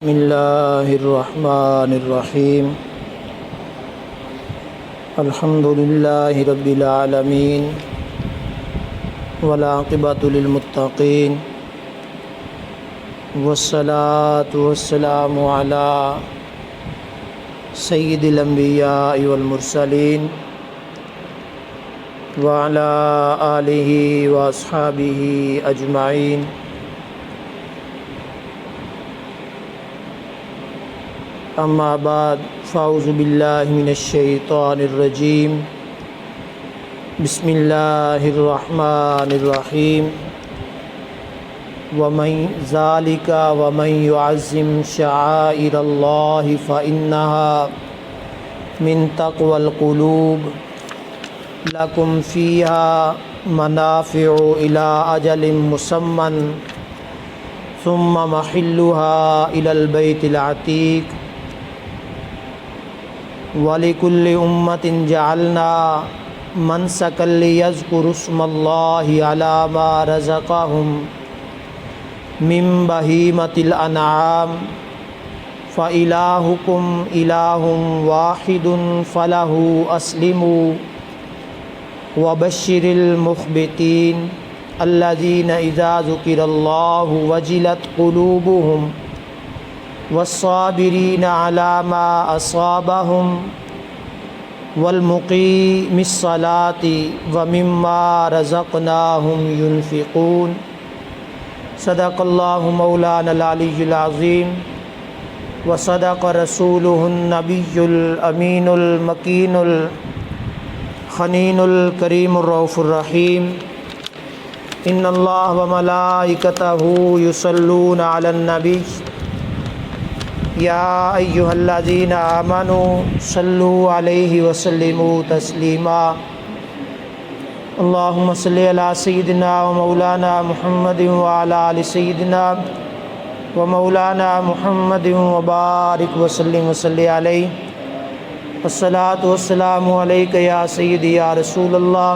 بسم اللہ الرحمن الرحیم الحمد للہ رب العالمین والعاقبۃ للمتقین والصلاة والسلام علی سید الانبیاء والمرسلین وعلی آلہ واصحابہ اجمعین. اما بعد فاعوذ باللہ من الشیطان الرجیم. بسم اللہ الرحمن الرحیم. ذالک ومن يعظم شعائر اللہ فإنها من تقوى القلوب لکم فیہا منافع إلی اجل مسمى ثم محلها إلی البیت العتیق وَلِكُلِّ أُمَّةٍ جَعَلْنَا مَنْسَكًا لِيَذْكُرُوا اسْمَ اللَّهِ عَلَى مَا رَزَقَهُمْ مِنْ بَهِيمَةِ الْأَنْعَامِ فَإِلَٰهُكُمْ إِلَٰهٌ وَاحِدٌ فَلَهُ أَسْلِمُوا وَبَشِّرِ الْمُخْبِتِينَ الَّذِينَ إِذَا ذُكِرَ اللَّهُ وَجِلَتْ قُلُوبُهُمْ والصابرین علی ما اصابہم والمقیم الصلاۃ ومما رزقناہم ینفقون. صدق اللہ مولانا العلی العظیم وصدق رسولہ النبی الامین المکین الخنین الکریم الرؤوف الرحیم. ان اللہ وملائکتہ یصلون علی النبی یا ایہا الذین آمنوا صلوا علیہ وسلموا تسلیما. اللہم صلی علی سیدنا و مولانا محمد وعلی آل سیدنا و مولانا محمد وبارک وسلم وصلی علیہ. الصلاۃ والسلام علیک یا سیدی یا رسول اللہ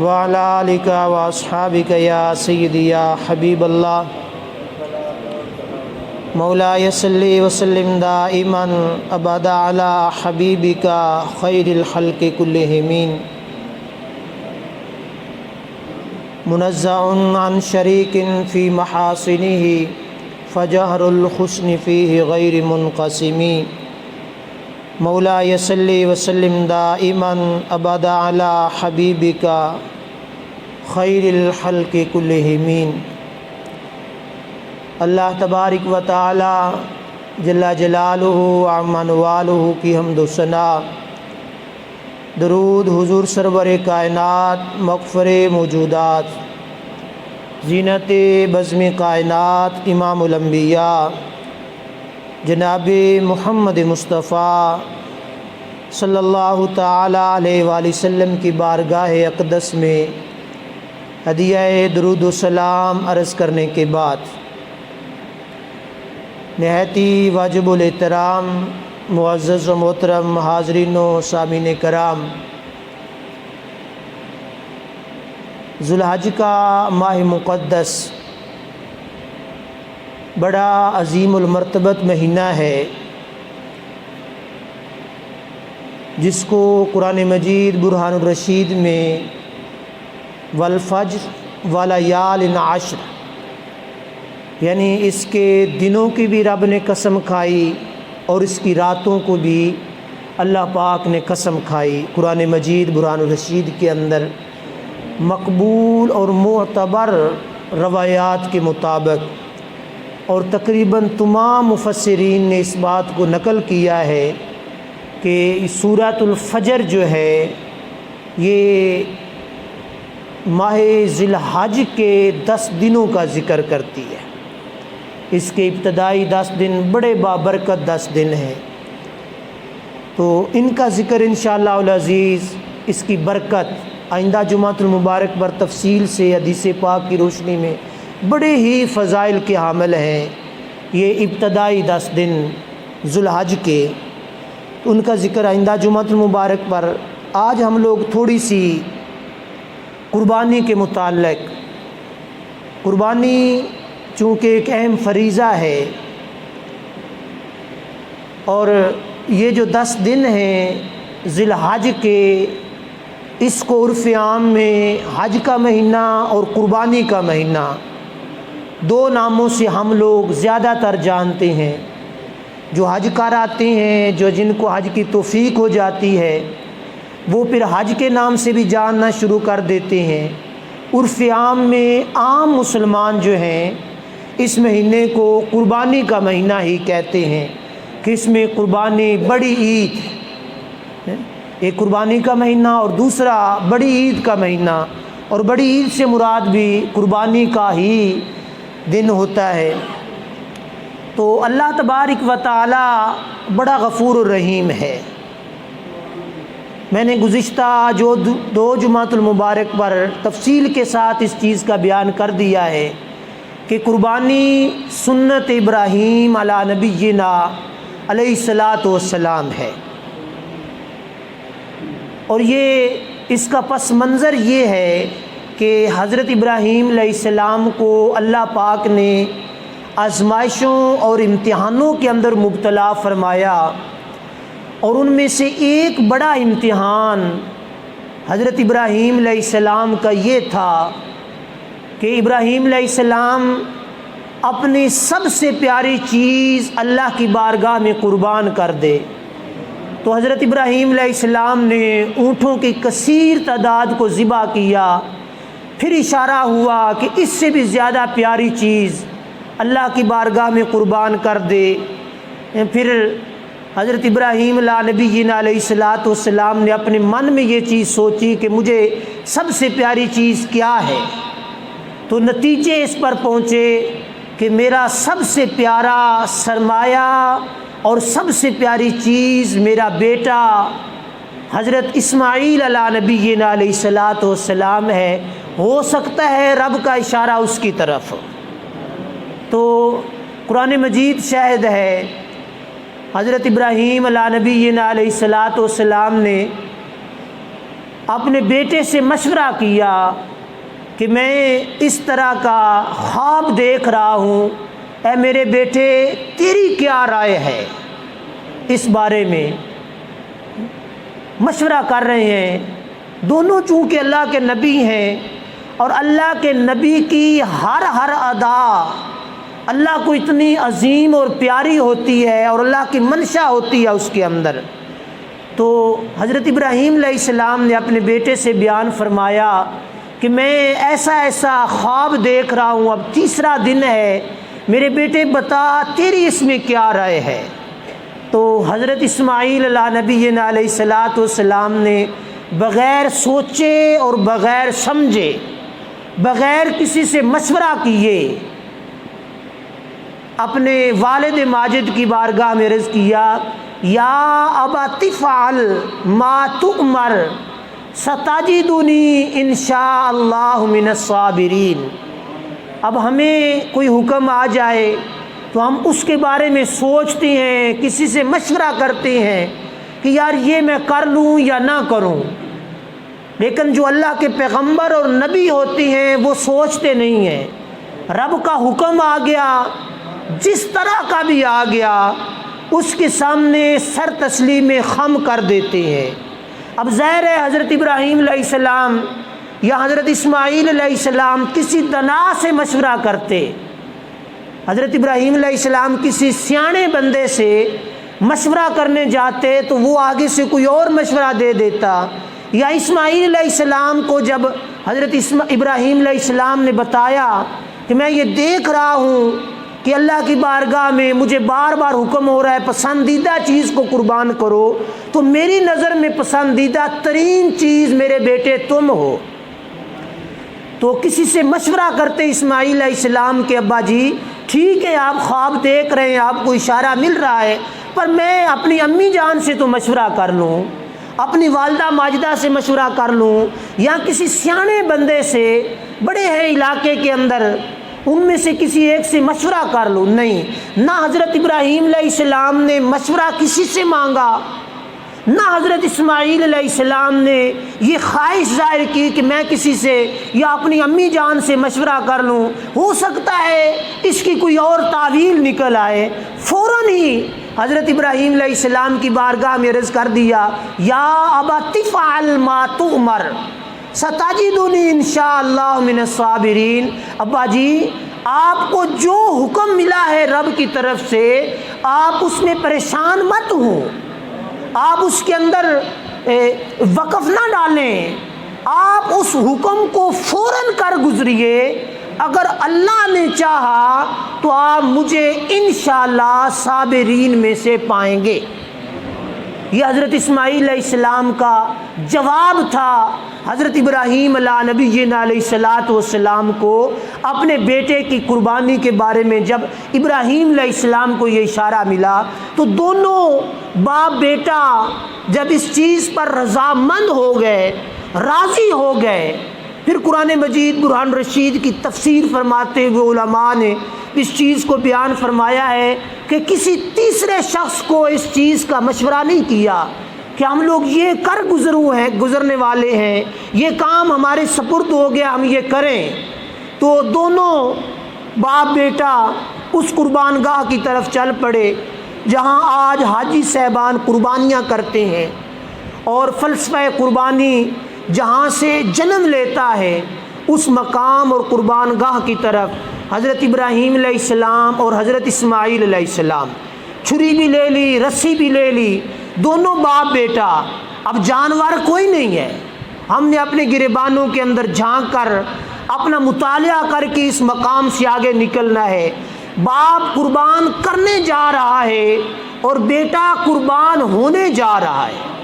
وعلی آلک واصحابک یا سیدی یا حبیب اللہ. مولاي صل وسلم دائما ابدا على حبيبك خير الخلق كلهم منزع عن شريك في محاسنه فجهر الحسن فيه غير منقسم. مولاي صل وسلم دائما ابدا على حبيبك خير الخلق كلهم. اللہ تبارک و تعالی جل جلالہ عم نوالہ کی حمد و ثنا، درود حضور سرور کائنات مغفر موجودات زینت بزم کائنات امام الانبیاء جناب محمد مصطفیٰ صلی اللہ تعالی علیہ وآلہ وسلم کی بارگاہ اقدس میں ہدیہ درود و سلام عرض کرنے کے بعد نہایتی واجب الاحترام معزز و محترم حاضرین و سامعین کرام، ذو الحج کا ماہ مقدس بڑا عظیم المرتبت مہینہ ہے جس کو قرآن مجید برہان الرشید میں والفجر ولیال عشر یعنی اس کے دنوں کی بھی رب نے قسم کھائی اور اس کی راتوں کو بھی اللہ پاک نے قسم کھائی. قرآن مجید برہان الرشید کے اندر مقبول اور معتبر روایات کے مطابق اور تقریباً تمام مفسرین نے اس بات کو نقل کیا ہے کہ سورۃ الفجر جو ہے یہ ماہ ذی الحج کے 10 دنوں کا ذکر کرتی ہے. اس کے ابتدائی 10 دن بڑے بابرکت 10 دن ہیں، تو ان کا ذکر انشاءاللہ العزیز اس کی برکت آئندہ جمعۃ المبارک پر تفصیل سے حدیث پاک کی روشنی میں بڑے ہی فضائل کے حامل ہیں. یہ ابتدائی 10 دن ذو الحج کے، ان کا ذکر آئندہ جمعۃ المبارک پر. آج ہم لوگ تھوڑی سی قربانی کے متعلق، قربانی چونکہ ایک اہم فریضہ ہے اور یہ جو 10 دن ہیں ذی الحج کے، اس کو عرف عام میں حج کا مہینہ اور قربانی کا مہینہ 2 ناموں سے ہم لوگ زیادہ تر جانتے ہیں۔ جو حج کر آتے ہیں، جن کو حج کی توفیق ہو جاتی ہے، وہ پھر حج کے نام سے بھی جاننا شروع کر دیتے ہیں۔ عرف عام میں عام مسلمان جو ہیں اس مہینے کو قربانی کا مہینہ ہی کہتے ہیں کہ اس میں قربانی، بڑی عید، ایک قربانی کا مہینہ اور دوسرا بڑی عید کا مہینہ، اور بڑی عید سے مراد بھی قربانی کا ہی دن ہوتا ہے۔ تو اللہ تبارک و تعالی بڑا غفور الرحیم ہے۔ میں نے گزشتہ جو 2 جمعۃ المبارک پر تفصیل کے ساتھ اس چیز کا بیان کر دیا ہے کہ قربانی سنت ابراہیم علی نبینا علیہ الصلاۃ والسلام ہے، اور یہ اس کا پس منظر یہ ہے کہ حضرت ابراہیم علیہ السلام کو اللہ پاک نے آزمائشوں اور امتحانوں کے اندر مبتلا فرمایا، اور ان میں سے ایک بڑا امتحان حضرت ابراہیم علیہ السلام کا یہ تھا کہ ابراہیم علیہ السلام اپنی سب سے پیاری چیز اللہ کی بارگاہ میں قربان کر دے۔ تو حضرت ابراہیم علیہ السلام نے اونٹوں کی کثیر تعداد کو ذبح کیا، پھر اشارہ ہوا کہ اس سے بھی زیادہ پیاری چیز اللہ کی بارگاہ میں قربان کر دے۔ پھر حضرت ابراہیم نبینا علیہ الصلاۃ والسلام نے اپنے من میں یہ چیز سوچی کہ مجھے سب سے پیاری چیز کیا ہے، تو نتیجے اس پر پہنچے کہ میرا سب سے پیارا سرمایہ اور سب سے پیاری چیز میرا بیٹا حضرت اسماعیل نبینا علیہ الصلاۃ والسلام ہے۔ ہو سکتا ہے رب کا اشارہ اس کی طرف۔ تو قرآن مجید شاہد ہے، حضرت ابراہیم نبینا علیہ الصلاۃ والسلام نے اپنے بیٹے سے مشورہ کیا کہ میں اس طرح کا خواب دیکھ رہا ہوں، اے میرے بیٹے تیری کیا رائے ہے اس بارے میں؟ مشورہ کر رہے ہیں دونوں، چونکہ اللہ کے نبی ہیں، اور اللہ کے نبی کی ہر ادا اللہ کو اتنی عظیم اور پیاری ہوتی ہے، اور اللہ کی منشا ہوتی ہے اس کے اندر۔ تو حضرت ابراہیم علیہ السلام نے اپنے بیٹے سے بیان فرمایا کہ میں ایسا خواب دیکھ رہا ہوں، اب 3را دن ہے، میرے بیٹے بتا تیری اس میں کیا رائے ہے؟ تو حضرت اسماعیل نبینا علیہ الصلاۃ والسلام نے بغیر سوچے اور بغیر سمجھے، بغیر کسی سے مشورہ کیے، اپنے والد ماجد کی بارگاہ میں عرض کیا، یا ابت افعل ما تؤمر ستجدنی انشاء اللہ من الصابرین۔ اب ہمیں کوئی حکم آ جائے تو ہم اس کے بارے میں سوچتے ہیں، کسی سے مشورہ کرتے ہیں کہ یار یہ میں کر لوں یا نہ کروں، لیکن جو اللہ کے پیغمبر اور نبی ہوتے ہیں وہ سوچتے نہیں ہیں۔ رب کا حکم آ گیا، جس طرح کا بھی آ گیا، اس کے سامنے سر تسلیم خم کر دیتے ہیں۔ اب ظاہر ہے حضرت ابراہیم علیہ السلام یا حضرت اسماعیل علیہ السلام کسی دانا سے مشورہ کرتے، حضرت ابراہیم علیہ السلام کسی سیانے بندے سے مشورہ کرنے جاتے تو وہ آگے سے کوئی اور مشورہ دے دیتا، یا اسماعیل علیہ السلام کو جب حضرت ابراہیم علیہ السلام نے بتایا کہ میں یہ دیکھ رہا ہوں کہ اللہ کی بارگاہ میں مجھے بار بار حکم ہو رہا ہے پسندیدہ چیز کو قربان کرو، تو میری نظر میں پسندیدہ ترین چیز میرے بیٹے تم ہو۔ تو کسی سے مشورہ کرتے اسماعیل علیہ السلام کے ابا جی ٹھیک ہے آپ خواب دیکھ رہے ہیں، آپ کو اشارہ مل رہا ہے، پر میں اپنی امی جان سے تو مشورہ کر لوں، اپنی والدہ ماجدہ سے مشورہ کر لوں، یا کسی سیانے بندے سے، بڑے ہیں علاقے کے اندر، ان میں سے کسی ایک سے مشورہ کر لوں۔ نہیں، نہ حضرت ابراہیم علیہ السلام نے مشورہ کسی سے مانگا، نہ حضرت اسماعیل علیہ السلام نے یہ خواہش ظاہر کی کہ میں کسی سے یا اپنی امی جان سے مشورہ کر لوں، ہو سکتا ہے اس کی کوئی اور تعویل نکل آئے۔ فوراً ہی حضرت ابراہیم علیہ السلام کی بارگاہ میں عرض کر دیا یا ابت افعل ما تؤمر ستجدنی انشاءاللہ من الصابرین۔ ابا جی آپ کو جو حکم ملا ہے رب کی طرف سے آپ اس میں پریشان مت ہوں، آپ اس کے اندر وقف نہ ڈالیں، آپ اس حکم کو فوراً کر گزریے، اگر اللہ نے چاہا تو آپ مجھے انشاءاللہ صابرین میں سے پائیں گے۔ یہ حضرت اسماعیل علیہ السلام کا جواب تھا حضرت ابراہیم علیہ نبینا علیہ السلام کو اپنے بیٹے کی قربانی کے بارے میں۔ جب ابراہیم علیہ السلام کو یہ اشارہ ملا تو دونوں باپ بیٹا جب اس چیز پر رضامند ہو گئے، راضی ہو گئے، پھر قرآن مجید برہان رشید کی تفسیر فرماتے ہوئے علماء نے اس چیز کو بیان فرمایا ہے کہ کسی تیسرے شخص کو اس چیز کا مشورہ نہیں کیا کہ ہم لوگ یہ کر گزرنے والے ہیں، یہ کام ہمارے سپرد ہو گیا، ہم یہ کریں۔ تو دونوں باپ بیٹا اس قربان گاہ کی طرف چل پڑے جہاں آج حاجی صاحبان قربانیاں کرتے ہیں، اور فلسفہ قربانی جہاں سے جنم لیتا ہے اس مقام اور قربان گاہ کی طرف حضرت ابراہیم علیہ السلام اور حضرت اسماعیل علیہ السلام چھری بھی لے لی، رسی بھی لے لی، دونوں باپ بیٹا۔ اب جانور کوئی نہیں ہے، ہم نے اپنے گریبانوں کے اندر جھانک کر اپنا مطالعہ کر کے اس مقام سے آگے نکلنا ہے۔ باپ قربان کرنے جا رہا ہے اور بیٹا قربان ہونے جا رہا ہے۔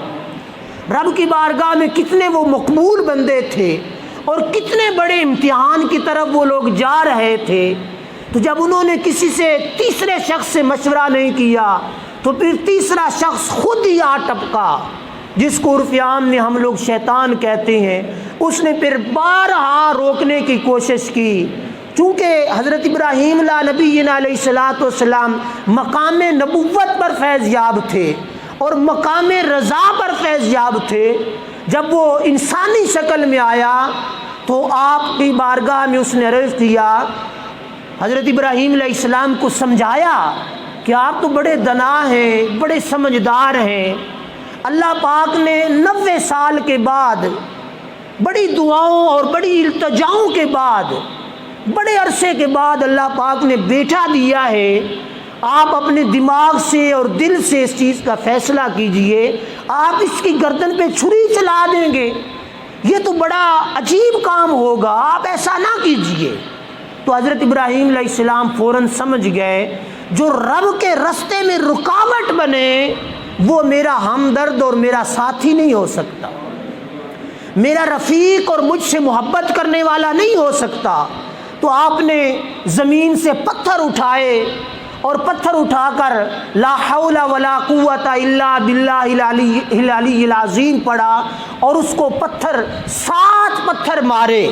رب کی بارگاہ میں کتنے وہ مقبول بندے تھے اور کتنے بڑے امتحان کی طرف وہ لوگ جا رہے تھے۔ تو جب انہوں نے کسی سے تیسرے شخص سے مشورہ نہیں کیا تو پھر تیسرا شخص خود ہی آ ٹپکا، جس کو عرف عام میں ہم لوگ شیطان کہتے ہیں۔ اس نے پھر بارہا روکنے کی کوشش کی، چونکہ حضرت ابراہیم علیہ نبینا علیہ السلام مقام نبوت پر فیض یاب تھے اور مقام رضا پر فیض یاب تھے۔ جب وہ انسانی شکل میں آیا تو آپ کی بارگاہ میں اس نے عرض کیا، حضرت ابراہیم علیہ السلام کو سمجھایا کہ آپ تو بڑے دانا ہیں، بڑے سمجھدار ہیں، اللہ پاک نے 90 سال کے بعد بڑی دعاؤں اور بڑی التجاؤں کے بعد بڑے عرصے کے بعد اللہ پاک نے بیٹا دیا ہے، آپ اپنے دماغ سے اور دل سے اس چیز کا فیصلہ کیجئے، آپ اس کی گردن پہ چھری چلا دیں گے، یہ تو بڑا عجیب کام ہوگا، آپ ایسا نہ کیجئے۔ تو حضرت ابراہیم علیہ السلام فوراً سمجھ گئے جو رب کے رستے میں رکاوٹ بنے وہ میرا ہمدرد اور میرا ساتھی نہیں ہو سکتا، میرا رفیق اور مجھ سے محبت کرنے والا نہیں ہو سکتا۔ تو آپ نے زمین سے پتھر اٹھائے اور پتھر اٹھا کر لا حول ولا قوت الا باللہ العلی العظیم پڑھا اور اس کو 7 پتھر مارے۔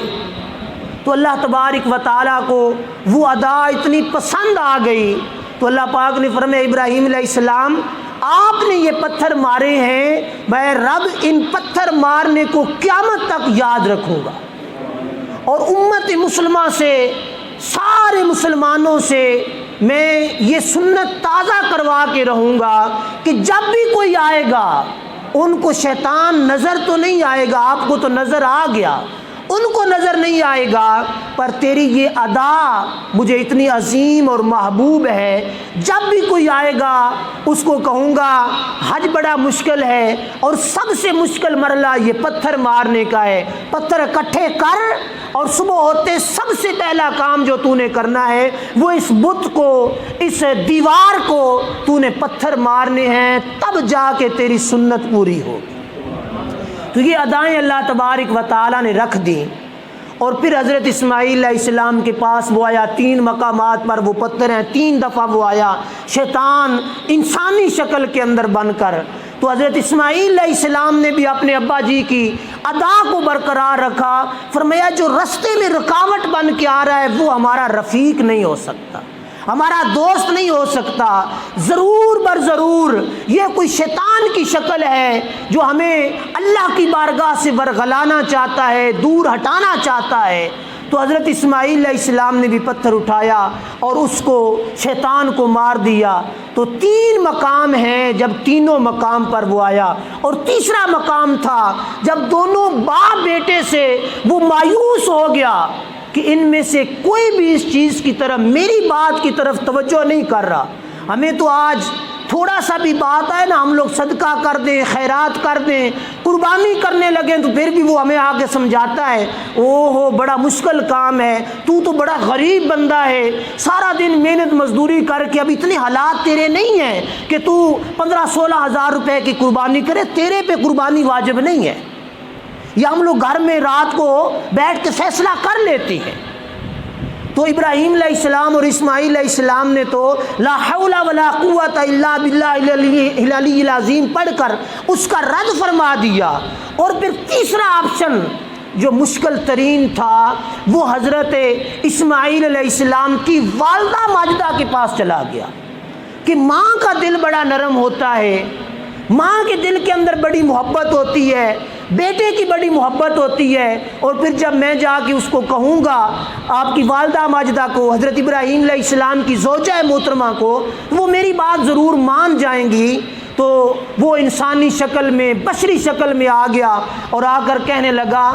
تو اللہ تبارک و تعالیٰ کو وہ ادا اتنی پسند آ گئی تو اللہ پاک نے فرمایا ابراہیم علیہ السلام آپ نے یہ پتھر مارے ہیں، میں رب ان پتھر مارنے کو قیامت تک یاد رکھوں گا، اور امت مسلمہ سے سارے مسلمانوں سے میں یہ سنت تازہ کروا کے رہوں گا کہ جب بھی کوئی آئے گا ان کو شیطان نظر تو نہیں آئے گا، آپ کو تو نظر آ گیا، ان کو نظر نہیں آئے گا، پر تیری یہ ادا مجھے اتنی عظیم اور محبوب ہے، جب بھی کوئی آئے گا اس کو کہوں گا حج بڑا مشکل ہے اور سب سے مشکل مرحلہ یہ پتھر مارنے کا ہے، پتھر اکٹھے کر اور صبح ہوتے سب سے پہلا کام جو تو نے کرنا ہے وہ اس بت کو، اس دیوار کو تو نے پتھر مارنے ہیں، تب جا کے تیری سنت پوری ہوگی۔ تو یہ ادائیں اللہ تبارک و تعالیٰ نے رکھ دیں، اور پھر حضرت اسماعیل علیہ السلام کے پاس وہ آیا، 3 مقامات پر وہ پتھر ہیں، 3 دفعہ وہ آیا شیطان انسانی شکل کے اندر بن کر۔ تو حضرت اسماعیل علیہ السلام نے بھی اپنے ابا جی کی ادا کو برقرار رکھا، فرمایا جو رستے میں رکاوٹ بن کے آ رہا ہے وہ ہمارا رفیق نہیں ہو سکتا، ہمارا دوست نہیں ہو سکتا، ضرور بر ضرور یہ کوئی شیطان کی شکل ہے جو ہمیں اللہ کی بارگاہ سے ورغلانا چاہتا ہے، دور ہٹانا چاہتا ہے۔ تو حضرت اسماعیل علیہ السلام نے بھی پتھر اٹھایا اور اس کو شیطان کو مار دیا۔ تو تو 3 مقام ہیں جب تینوں مقام پر وہ آیا، اور تیسرا مقام تھا جب دونوں باپ بیٹے سے وہ مایوس ہو گیا کہ ان میں سے کوئی بھی اس چیز کی طرف، میری بات کی طرف توجہ نہیں کر رہا۔ ہمیں تو آج تھوڑا سا بھی بات آئے نا، ہم لوگ صدقہ کر دیں، خیرات کر دیں، قربانی کرنے لگیں تو پھر بھی وہ ہمیں آگے سمجھاتا ہے، اوہ بڑا مشکل کام ہے، تو بڑا غریب بندہ ہے، سارا دن محنت مزدوری کر کے اب اتنے حالات تیرے نہیں ہیں کہ تو 15-16 ہزار روپے کی قربانی کرے، تیرے پہ قربانی واجب نہیں ہے۔ یا ہم لوگ گھر میں رات کو بیٹھ کے فیصلہ کر لیتے ہیں۔ تو ابراہیم علیہ السلام اور اسماعیل علیہ السلام نے تو لا حول ولا قوت الا باللہ العلی العظیم پڑھ کر اس کا رد فرما دیا، اور پھر تیسرا آپشن جو مشکل ترین تھا وہ حضرت اسماعیل علیہ السلام کی والدہ ماجدہ کے پاس چلا گیا کہ ماں کا دل بڑا نرم ہوتا ہے، ماں کے دل کے اندر بڑی محبت ہوتی ہے، بیٹے کی بڑی محبت ہوتی ہے، اور پھر جب میں جا کے اس کو کہوں گا آپ کی والدہ ماجدہ کو، حضرت ابراہیم علیہ السلام کی زوجہ محترمہ کو، وہ میری بات ضرور مان جائیں گی۔ تو وہ انسانی شکل میں، بشری شکل میں آ گیا اور آ کر کہنے لگا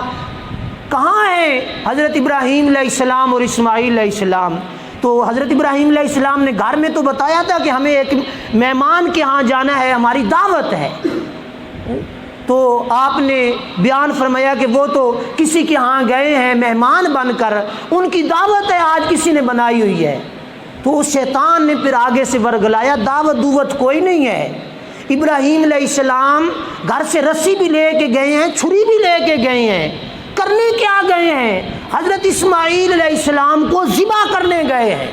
کہاں ہیں حضرت ابراہیم علیہ السلام اور اسماعیل علیہ السلام؟ تو حضرت ابراہیم علیہ السلام نے گھر میں تو بتایا تھا کہ ہمیں ایک مہمان کے ہاں جانا ہے، ہماری دعوت ہے۔ تو آپ نے بیان فرمایا کہ وہ تو کسی کے ہاں گئے ہیں مہمان بن کر، ان کی دعوت ہے آج کسی نے بنائی ہوئی ہے۔ تو اس شیطان نے پھر آگے سے ورگلایا دعوت کوئی نہیں ہے۔ ابراہیم علیہ السلام گھر سے رسی بھی لے کے گئے ہیں، چھری بھی لے کے گئے ہیں، کرنے کیا گئے ہیں؟ حضرت اسماعیل علیہ السلام کو ذبح کرنے گئے ہیں۔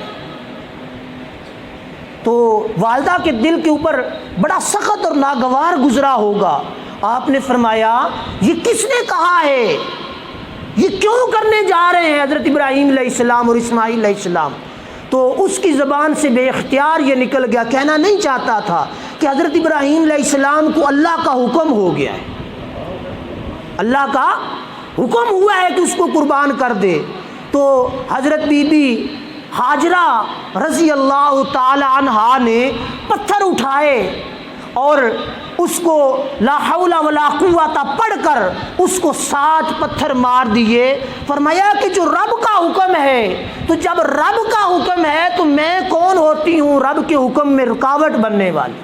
تو والدہ کے دل کے اوپر بڑا سخت اور ناگوار گزرا ہوگا۔ آپ نے فرمایا یہ کس نے کہا ہے، یہ کیوں کرنے جا رہے ہیں حضرت ابراہیم علیہ السلام اور اسماعیل علیہ السلام؟ تو اس کی زبان سے بے اختیار یہ نکل گیا، کہنا نہیں چاہتا تھا کہ حضرت ابراہیم علیہ السلام کو اللہ کا حکم ہو گیا ہے، اللہ کا حکم ہوا ہے کہ اس کو قربان کر دے۔ تو حضرت بی بی ہاجرہ رضی اللہ تعالی عنہا نے پتھر اٹھائے اور اس کو لا حول ولا قوت پڑھ کر اس کو 7 پتھر مار دیے۔ فرمایا کہ جو رب کا حکم ہے، تو جب رب کا حکم ہے تو میں کون ہوتی ہوں رب کے حکم میں رکاوٹ بننے والی؟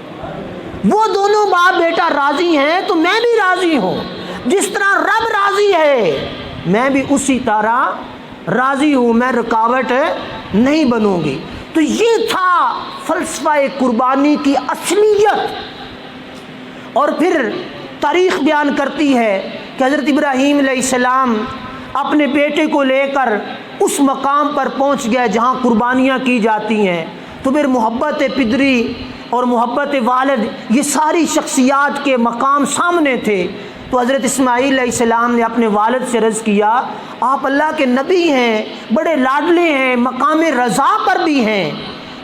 وہ دونوں باپ بیٹا راضی ہیں تو میں بھی راضی ہوں، جس طرح رب راضی ہے میں بھی اسی طرح راضی ہوں، میں رکاوٹ نہیں بنوں گی۔ تو یہ تھا فلسفہ قربانی کی اصلیت۔ اور پھر تاریخ بیان کرتی ہے کہ حضرت ابراہیم علیہ السلام اپنے بیٹے کو لے کر اس مقام پر پہنچ گئے جہاں قربانیاں کی جاتی ہیں۔ تو پھر محبت پدری اور محبت والد، یہ ساری شخصیات کے مقام سامنے تھے۔ تو حضرت اسماعیل علیہ السلام نے اپنے والد سے عرض کیا آپ اللہ کے نبی ہیں، بڑے لاڈلے ہیں، مقام رضا پر بھی ہیں،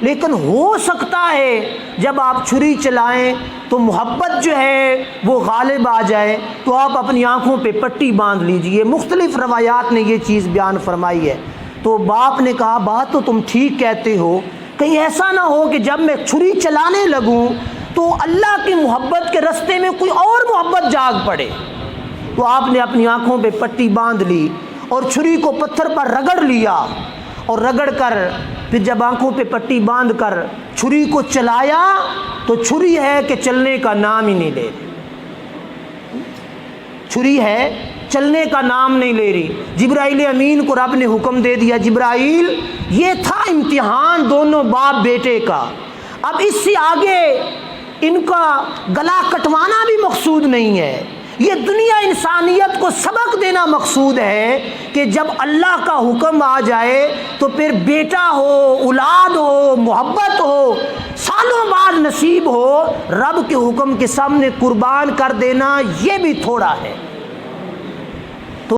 لیکن ہو سکتا ہے جب آپ چھری چلائیں تو محبت جو ہے وہ غالب آ جائے، تو آپ اپنی آنکھوں پہ پٹی باندھ لیجئے۔ مختلف روایات نے یہ چیز بیان فرمائی ہے۔ تو باپ نے کہا بات تو تم ٹھیک کہتے ہو، کہیں ایسا نہ ہو کہ جب میں چھری چلانے لگوں تو اللہ کی محبت کے رستے میں کوئی اور محبت جاگ پڑے۔ تو آپ نے اپنی آنکھوں پہ پٹی باندھ لی اور چھری کو پتھر پر رگڑ لیا، اور رگڑ کر پھر جب آنکھوں پہ پٹی باندھ کر چھری کو چلایا تو چھری ہے کہ چلنے کا نام ہی نہیں لے رہی، چھری ہے چلنے کا نام نہیں لے رہی۔ جبرائیل امین کو رب نے حکم دے دیا جبرائیل یہ تھا امتحان دونوں باپ بیٹے کا، اب اس سے آگے ان کا گلا کٹوانا بھی مقصود نہیں ہے، یہ دنیا انسانیت کو سبق دینا مقصود ہے کہ جب اللہ کا حکم آ جائے تو پھر بیٹا ہو، اولاد ہو، محبت ہو، سالوں بعد نصیب ہو، رب کے حکم کے سامنے قربان کر دینا یہ بھی تھوڑا ہے۔